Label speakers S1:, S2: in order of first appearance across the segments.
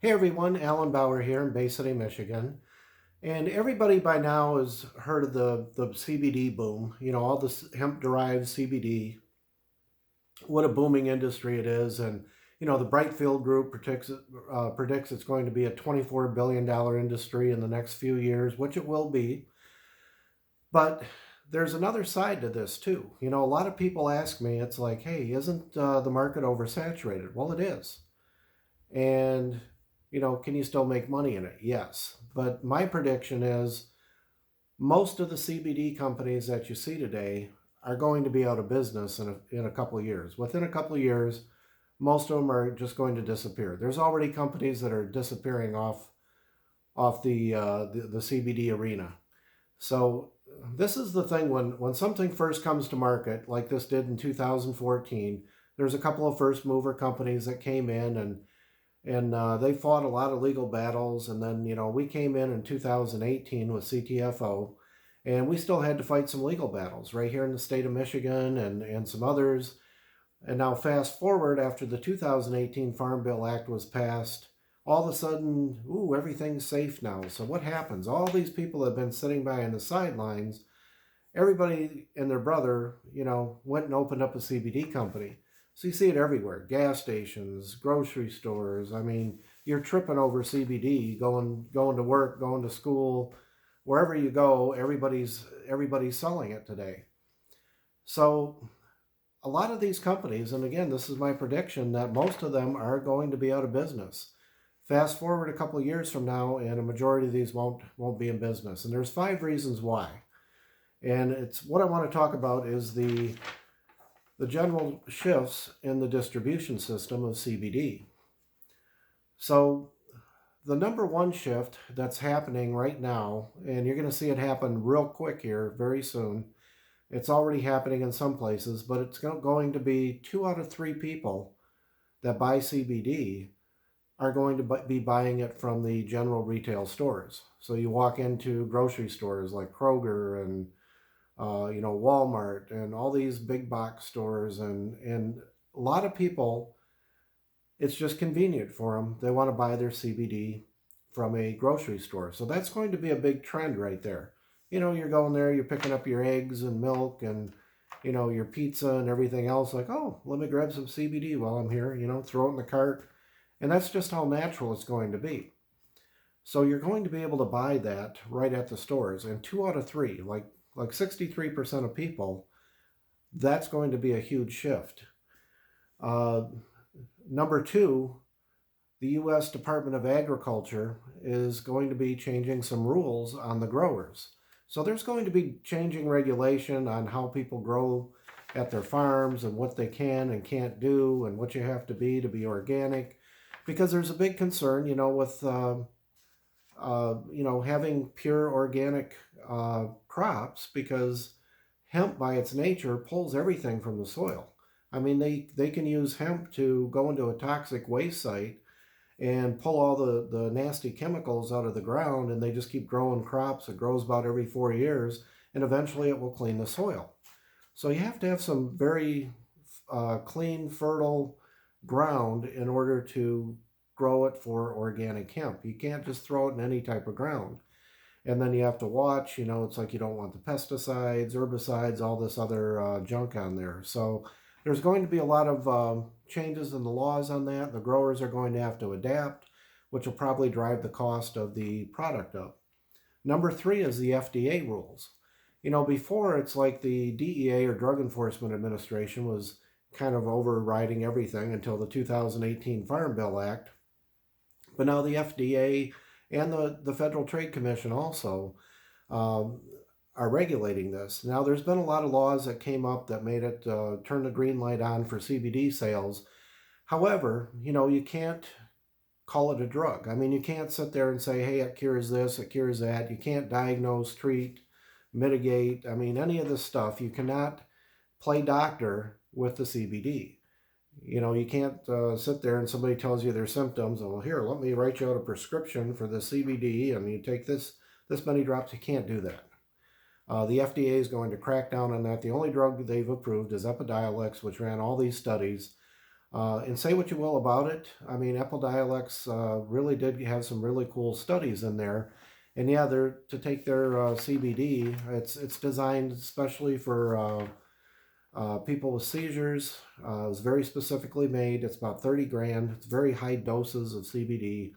S1: Hey everyone, Alan Bauer here in Bay City, Michigan. And everybody by now has heard of the CBD boom. You know, all this hemp derived CBD, what a booming industry it is. And, you know, the Brightfield Group predicts it's going to be a $24 billion industry in the next few years, which it will be. But there's another side to this too. You know, a lot of people ask me, it's like, hey, isn't the market oversaturated? Well, it is. And, you know, can you still make money in it? Yes. But my prediction is most of the CBD companies that you see today are going to be out of business in a couple of years. Within a couple of years, most of them are just going to disappear. There's already companies that are disappearing off the CBD arena. So this is the thing when something first comes to market, like this did in 2014. There's a couple of first mover companies that came in and they fought a lot of legal battles. And then, you know, we came in 2018 with CTFO, and we still had to fight some legal battles right here in the state of Michigan and some others. And now, fast forward after the 2018 Farm Bill Act was passed, all of a sudden, ooh, everything's safe now. So, what happens? All these people have been sitting by on the sidelines. Everybody and their brother, you know, went and opened up a CBD company. So you see it everywhere, gas stations, grocery stores. I mean, you're tripping over CBD, going to work, going to school, wherever you go, everybody's selling it today. So a lot of these companies, and again, this is my prediction, that most of them are going to be out of business. Fast forward a couple of years from now, and a majority of these won't be in business. And there's 5 reasons why. And it's what I want to talk about is the general shifts in the distribution system of CBD. So the number one shift that's happening right now, and you're going to see it happen real quick here very soon. It's already happening in some places, but it's going to be 2 out of 3 people that buy CBD are going to be buying it from the general retail stores. So you walk into grocery stores like Kroger and Walmart and all these big box stores, and a lot of people, it's just convenient for them. They want to buy their CBD from a grocery store. So that's going to be a big trend right there. You know, you're going there, you're picking up your eggs and milk and, you know, your pizza and everything else. Like, oh, let me grab some CBD while I'm here, you know, throw it in the cart. And that's just how natural it's going to be. So you're going to be able to buy that right at the stores. And 2 out of 3, like 63% of people, that's going to be a huge shift. Uh, Number 2, the U.S. Department of Agriculture is going to be changing some rules on the growers. So there's going to be changing regulation on how people grow at their farms and what they can and can't do and what you have to be organic. Because there's a big concern, you know, with having pure organic crops, because hemp by its nature pulls everything from the soil. I mean, they can use hemp to go into a toxic waste site and pull all the nasty chemicals out of the ground, and they just keep growing crops. It grows about every 4 years, and eventually it will clean the soil. So you have to have some very clean, fertile ground in order to grow it for organic hemp. You can't just throw it in any type of ground. And then you have to watch, you know, it's like you don't want the pesticides, herbicides, all this other junk on there. So there's going to be a lot of changes in the laws on that. The growers are going to have to adapt, which will probably drive the cost of the product up. Number 3 is the FDA rules. You know, before it's like the DEA or Drug Enforcement Administration was kind of overriding everything until the 2018 Farm Bill Act. But now the FDA and the Federal Trade Commission also are regulating this. Now, there's been a lot of laws that came up that made it turn the green light on for CBD sales. However, you know, you can't call it a drug. I mean, you can't sit there and say, hey, it cures this, it cures that. You can't diagnose, treat, mitigate. I mean, any of this stuff. You cannot play doctor with the CBD. You know, you can't sit there and somebody tells you their symptoms, and well, here, let me write you out a prescription for the CBD, and you take this many drops. You can't do that. The FDA is going to crack down on that. The only drug they've approved is Epidiolex, which ran all these studies. And say what you will about it. I mean, Epidiolex really did have some really cool studies in there. And yeah, they're to take their CBD. It's designed especially for people with seizures. It's very specifically made. It's about 30 grand. It's very high doses of CBD.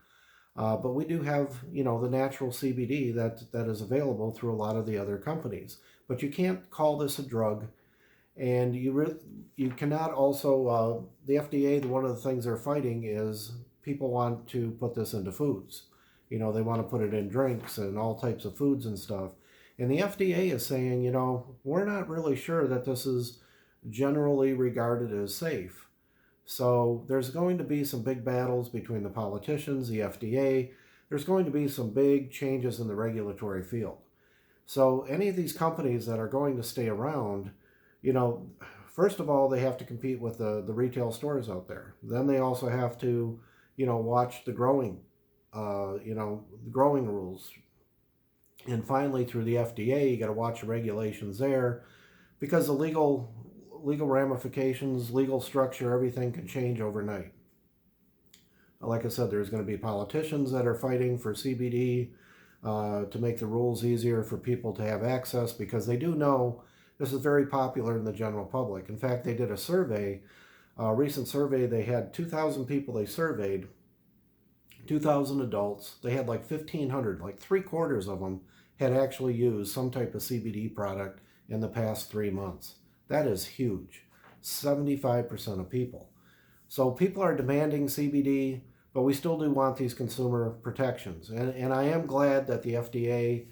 S1: But we do have, the natural CBD that is available through a lot of the other companies. But you can't call this a drug, and you cannot also the FDA. One of the things they're fighting is people want to put this into foods. They want to put it in drinks and all types of foods and stuff. And the FDA is saying, we're not really sure that this is generally regarded as safe. So there's going to be some big battles between the politicians, the FDA. There's going to be some big changes in the regulatory field. So any of these companies that are going to stay around, you know, first of all, they have to compete with the retail stores out there. Then they also have to, watch the the growing rules. And finally, through the FDA, you got to watch the regulations there, because the legal ramifications, legal structure, everything can change overnight. Like I said, there's going to be politicians that are fighting for CBD to make the rules easier for people to have access, because they do know this is very popular in the general public. In fact, they did a survey, a recent survey. They had 2,000 people they surveyed, 2,000 adults. They had like 1,500, like 3/4 of them had actually used some type of CBD product in the past 3 months. That is huge. 75% of people. So people are demanding CBD, but we still do want these consumer protections. And I am glad that the FDA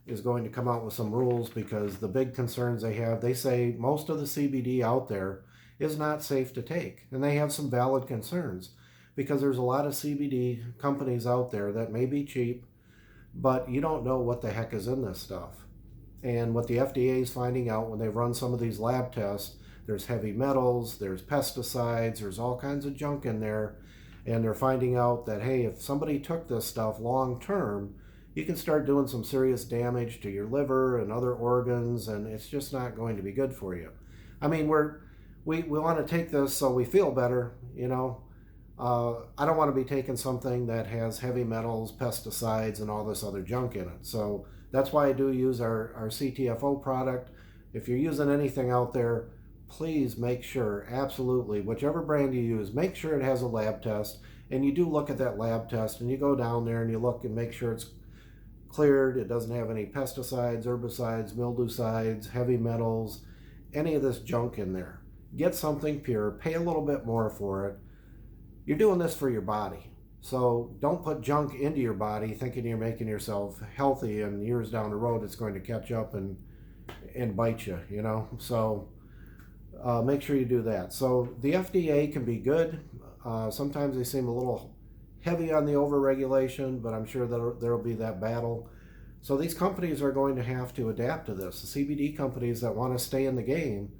S1: is going to come out with some rules, because the big concerns they say most of the CBD out there is not safe to take. And they have some valid concerns, because there's a lot of CBD companies out there that may be cheap, but you don't know what the heck is in this stuff. And what the FDA is finding out when they run some of these lab tests, there's heavy metals, there's pesticides, there's all kinds of junk in there. And they're finding out that, hey, if somebody took this stuff long term, you can start doing some serious damage to your liver and other organs, and it's just not going to be good for you. I mean, we want to take this so we feel better, I don't want to be taking something that has heavy metals, pesticides, and all this other junk in it. So that's why I do use our CTFO product. If you're using anything out there, please make sure, absolutely, whichever brand you use, make sure it has a lab test. And you do look at that lab test, and you go down there and you look and make sure it's cleared. It doesn't have any pesticides, herbicides, mildewcides, heavy metals, any of this junk in there. Get something pure, pay a little bit more for it. You're doing this for your body. So don't put junk into your body thinking you're making yourself healthy, and years down the road it's going to catch up and bite you, So make sure you do that. So the FDA can be good. Sometimes they seem a little heavy on the overregulation, but I'm sure that there will be that battle. So these companies are going to have to adapt to this. The CBD companies that want to stay in the game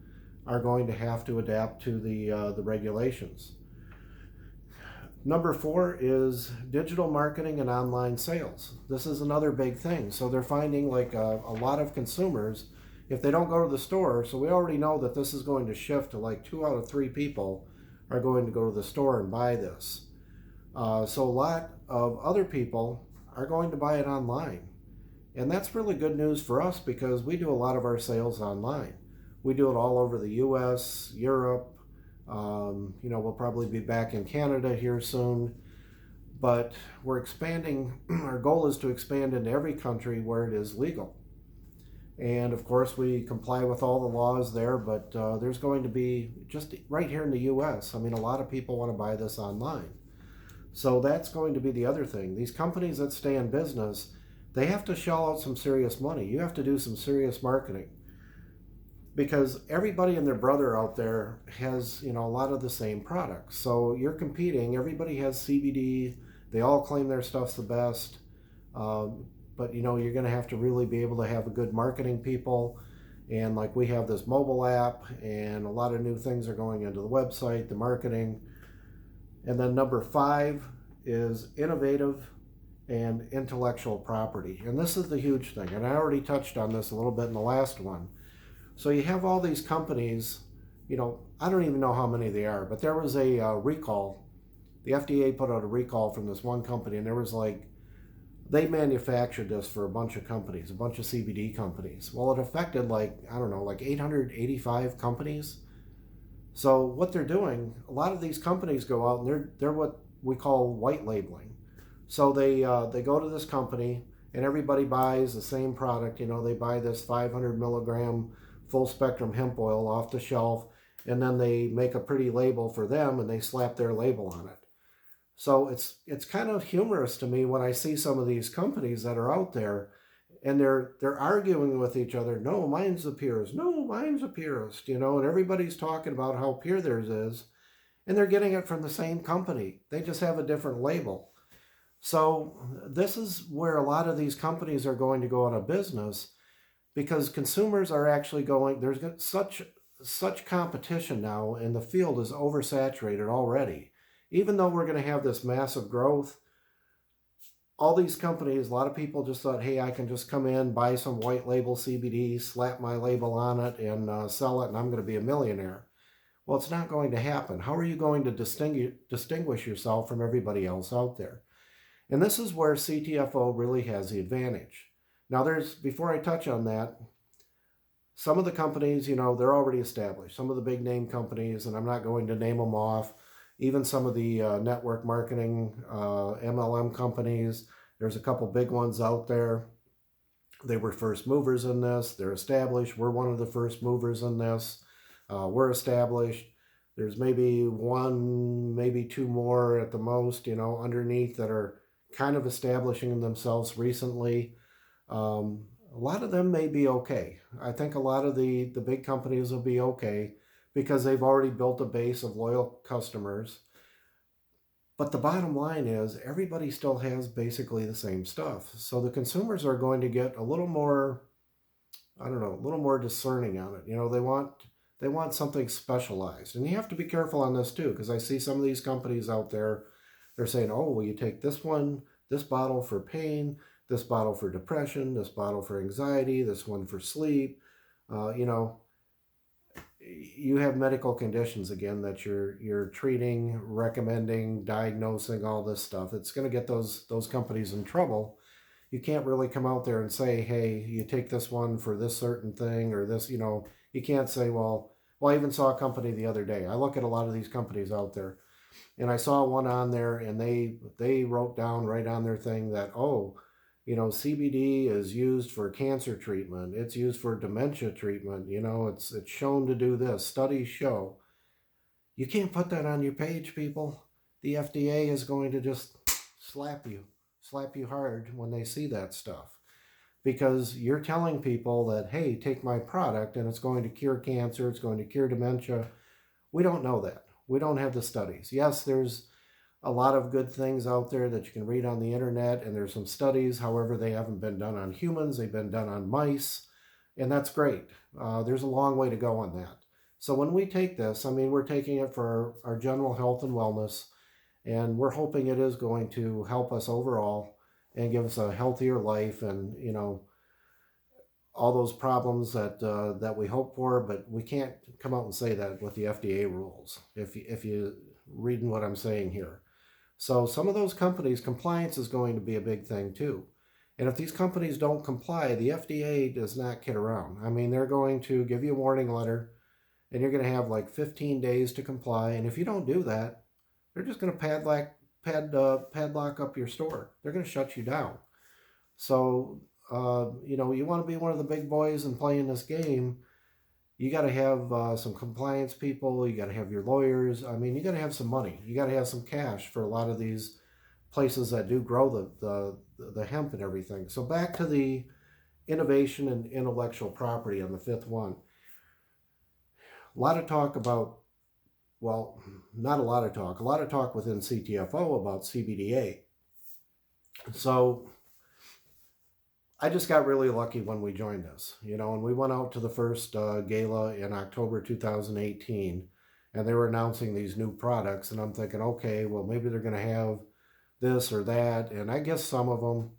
S1: are going to have to adapt to the regulations. Number 4 is digital marketing and online sales. This is another big thing. So they're finding like a lot of consumers, if they don't go to the store, so we already know that this is going to shift to like 2 out of 3 people are going to go to the store and buy this. So a lot of other people are going to buy it online. And that's really good news for us, because we do a lot of our sales online. We do it all over the US, Europe. We'll probably be back in Canada here soon. But we're expanding. Our goal is to expand into every country where it is legal. And of course, we comply with all the laws there, but there's going to be, just right here in the US, I mean, a lot of people want to buy this online. So that's going to be the other thing. These companies that stay in business, they have to shell out some serious money. You have to do some serious marketing, because everybody and their brother out there has, a lot of the same products. So you're competing. Everybody has CBD. They all claim their stuff's the best. But you're going to have to really be able to have a good marketing people. And like we have this mobile app, and a lot of new things are going into the website, the marketing. And then number 5 is innovative and intellectual property. And this is the huge thing. And I already touched on this a little bit in the last one. So you have all these companies I don't even know how many they are, but there was a recall. The FDA put out a recall from this one company, and there was like, they manufactured this for a bunch of companies, a bunch of CBD companies. Well, it affected like, I don't know, like 885 companies. So what they're doing, a lot of these companies go out and they're what we call white labeling. So they go to this company and everybody buys the same product. They buy this 500 milligram full spectrum hemp oil off the shelf, and then they make a pretty label for them and they slap their label on it. So it's kind of humorous to me when I see some of these companies that are out there and they're arguing with each other. No, mine's the purest. No, mine's the purest. And everybody's talking about how pure theirs is, and they're getting it from the same company. They just have a different label. So this is where a lot of these companies are going to go out of business because consumers are actually going. There's such competition now, and the field is oversaturated already. Even though we're going to have this massive growth, all these companies, a lot of people just thought, hey, I can just come in, buy some white label CBD, slap my label on it, and sell it, and I'm going to be a millionaire. Well, it's not going to happen. How are you going to distinguish yourself from everybody else out there? And this is where CTFO really has the advantage. Now, before I touch on that, some of the companies, they're already established. Some of the big name companies, and I'm not going to name them off, even some of the network marketing MLM companies. There's a couple big ones out there. They were first movers in this. They're established. We're one of the first movers in this. We're established. There's maybe one, maybe two more at the most, underneath that are kind of establishing themselves recently. A lot of them may be okay. I think a lot of the big companies will be okay because they've already built a base of loyal customers. But the bottom line is everybody still has basically the same stuff. So the consumers are going to get a little more, I don't know, a little more discerning on it. They want something specialized. And you have to be careful on this too, because I see some of these companies out there, they're saying, oh, well, you take this bottle for pain, this bottle for depression, this bottle for anxiety, this one for sleep. You have medical conditions again that you're treating, recommending, diagnosing, all this stuff. It's going to get those companies in trouble. You can't really come out there and say, hey, you take this one for this certain thing or this, you can't say, well, I even saw a company the other day. I look at a lot of these companies out there, and I saw one on there, and they wrote down right on their thing that, CBD is used for cancer treatment. It's used for dementia treatment. It's shown to do this. Studies show. You can't put that on your page, people. The FDA is going to just slap you hard when they see that stuff. Because you're telling people that, hey, take my product and it's going to cure cancer, it's going to cure dementia. We don't know that. We don't have the studies. Yes, there's a lot of good things out there that you can read on the internet, and there's some studies. However, they haven't been done on humans. They've been done on mice, and that's great. There's a long way to go on that. So when we take this, we're taking it for our general health and wellness, and we're hoping it is going to help us overall and give us a healthier life and, all those problems that we hope for, but we can't come out and say that with the FDA rules, if you reading what I'm saying here. So some of those companies, compliance is going to be a big thing too. And if these companies don't comply, the FDA does not kid around. They're going to give you a warning letter, and you're going to have like 15 days to comply. And if you don't do that, they're just going to padlock up your store. They're going to shut you down. So, you want to be one of the big boys and play in this game, you got to have some compliance people. You got to have your lawyers. You got to have some money. You got to have some cash for a lot of these places that do grow the hemp and everything. So back to the innovation and intellectual property on the fifth one. A lot of talk about, well, not a lot of talk within CTFO about CBDa. So I just got really lucky when we joined this, and we went out to the first gala in October 2018, and they were announcing these new products, and I'm thinking, okay, well, maybe they're going to have this or that, and I guess some of them,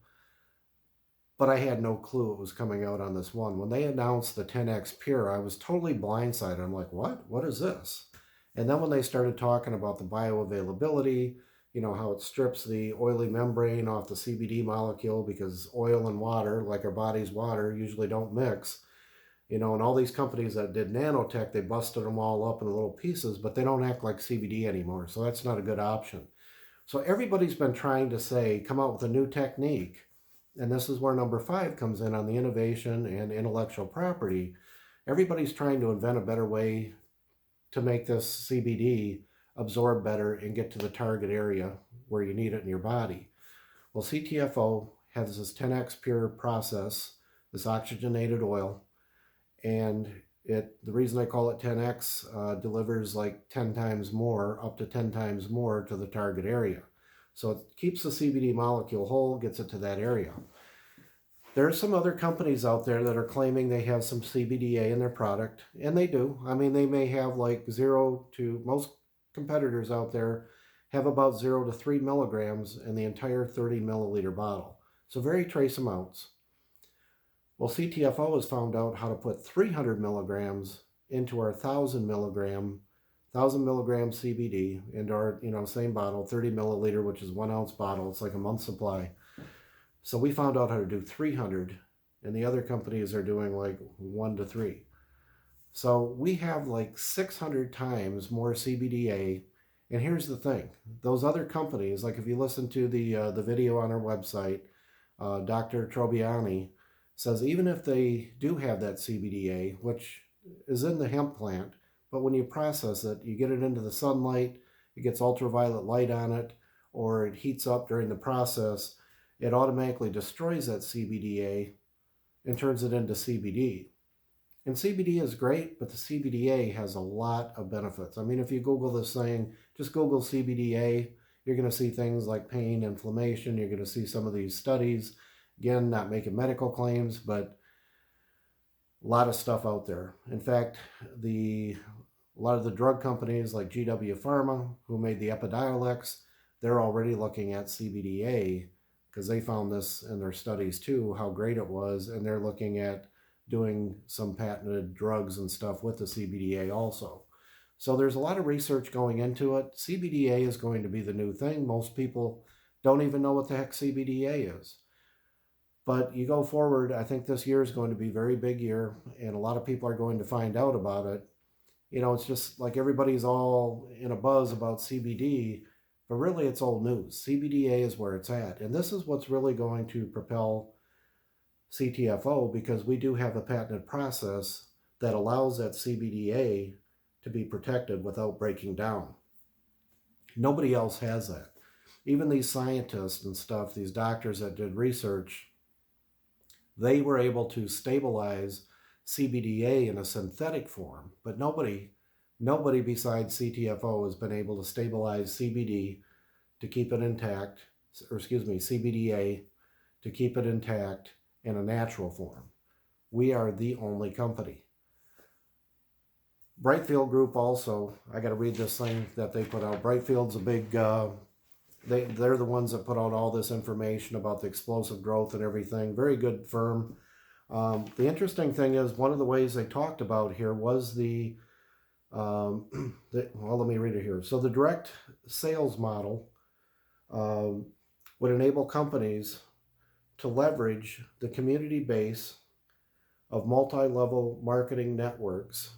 S1: but I had no clue it was coming out on this one. When they announced the 10X Pure, I was totally blindsided. I'm like, what? What is this? And then when they started talking about the bioavailability, how it strips the oily membrane off the CBD molecule because oil and water, like our body's water, usually don't mix. And all these companies that did nanotech, they busted them all up into little pieces, but they don't act like CBD anymore. So that's not a good option. So everybody's been trying to come out with a new technique. And this is where number 5 comes in on the innovation and intellectual property. Everybody's trying to invent a better way to make this CBD absorb better and get to the target area where you need it in your body. Well, CTFO has this 10X Pure process, this oxygenated oil, and the reason I call it 10X delivers like 10 times more, up to 10 times more to the target area. So it keeps the CBD molecule whole, gets it to that area. There are some other companies out there that are claiming they have some CBDA in their product, and they do. I mean, they may have like most competitors out there have about 0 to 3 milligrams in the entire 30 milliliter bottle. So very trace amounts. Well, CTFO has found out how to put 300 milligrams into our 1,000 milligram CBD into our same bottle, 30 milliliter, which is 1 ounce bottle. It's like a month's supply. So we found out how to do 300, and the other companies are doing like 1 to 3. So we have like 600 times more CBDA. And here's the thing: those other companies, like if you listen to the video on our website, Dr. Trobiani says even if they do have that CBDA, which is in the hemp plant, but when you process it, you get it into the sunlight, it gets ultraviolet light on it, or it heats up during the process, it automatically destroys that CBDA and turns it into CBD. And CBD is great, but the CBDA has a lot of benefits. I mean, if you Google this thing, just Google CBDA, you're going to see things like pain, inflammation. You're going to see some of these studies. Again, not making medical claims, but a lot of stuff out there. In fact, a lot of the drug companies like GW Pharma, who made the Epidiolex, they're already looking at CBDA because they found this in their studies too, how great it was, and they're looking at doing some patented drugs and stuff with the CBDA also. So there's a lot of research going into it. CBDA is going to be the new thing. Most people don't even know what the heck CBDA is. But you go forward, I think this year is going to be a very big year, and a lot of people are going to find out about it. It's just like everybody's all in a buzz about CBD, but really it's old news. CBDA is where it's at. And this is what's really going to propel CTFO, because we do have a patented process that allows that CBDA to be protected without breaking down. Nobody else has that. Even these scientists and stuff, these doctors that did research, they were able to stabilize CBDA in a synthetic form, but nobody besides CTFO has been able to stabilize CBD to keep it intact, CBDA to keep it intact in a natural form. We are the only company. Brightfield Group also, I got to read this thing that they put out. Brightfield's a big, they're the ones that put out all this information about the explosive growth and everything. Very good firm. The interesting thing is, one of the ways they talked about here was well, let me read it here. So the direct sales model would enable companies to leverage the community base of multi-level marketing networks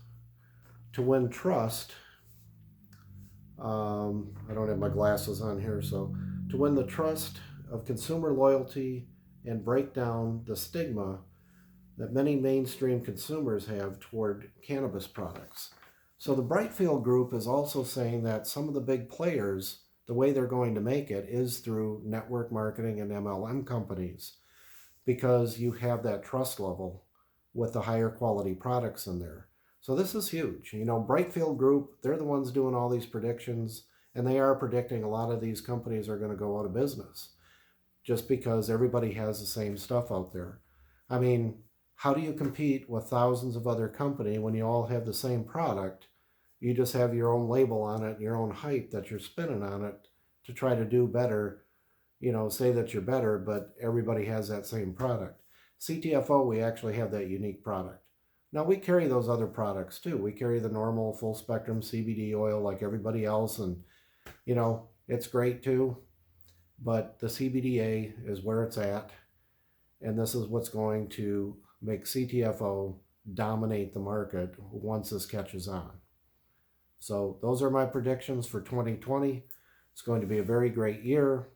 S1: to win trust. I don't have my glasses on here, so to win the trust of consumer loyalty and break down the stigma that many mainstream consumers have toward cannabis products. So the Brightfield Group is also saying that some of the big players, the way they're going to make it is through network marketing and MLM companies, because you have that trust level with the higher quality products in there. So this is huge. Brightfield Group, they're the ones doing all these predictions, and they are predicting a lot of these companies are going to go out of business just because everybody has the same stuff out there. I mean, how do you compete with thousands of other companies when you all have the same product? You just have your own label on it, your own hype that you're spinning on it to try to do better, say that you're better, but everybody has that same product. CTFO, we actually have that unique product. Now we carry those other products too. We carry the normal full spectrum CBD oil like everybody else, and it's great too. But the CBDa is where it's at, and this is what's going to make CTFO dominate the market once this catches on. So those are my predictions for 2020. It's going to be a very great year.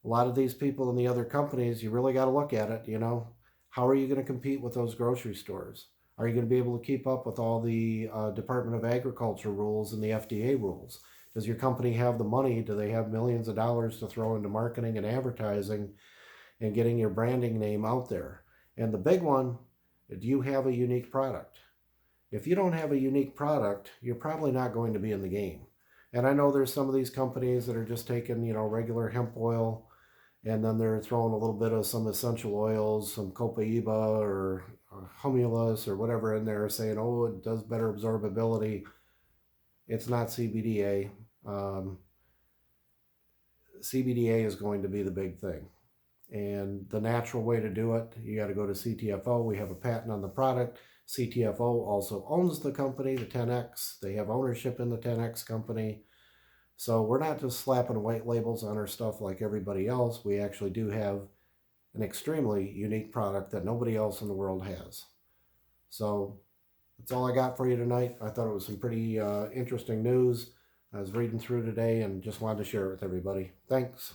S1: A lot of these people in the other companies, you really got to look at it. How are you going to compete with those grocery stores? Are you going to be able to keep up with all the Department of Agriculture rules and the FDA rules? Does your company have the money? Do they have millions of dollars to throw into marketing and advertising and getting your branding name out there? And the big one, do you have a unique product? If you don't have a unique product, you're probably not going to be in the game. And I know there's some of these companies that are just taking, regular hemp oil, and then they're throwing a little bit of some essential oils, some copaiba or humulus or whatever in there, saying, oh, it does better absorbability. It's not CBDA. CBDA is going to be the big thing. And the natural way to do it, you got to go to CTFO. We have a patent on the product. CTFO also owns the company, the 10X. They have ownership in the 10X company. So we're not just slapping white labels on our stuff like everybody else. We actually do have an extremely unique product that nobody else in the world has. So that's all I got for you tonight. I thought it was some pretty interesting news. I was reading through today and just wanted to share it with everybody. Thanks.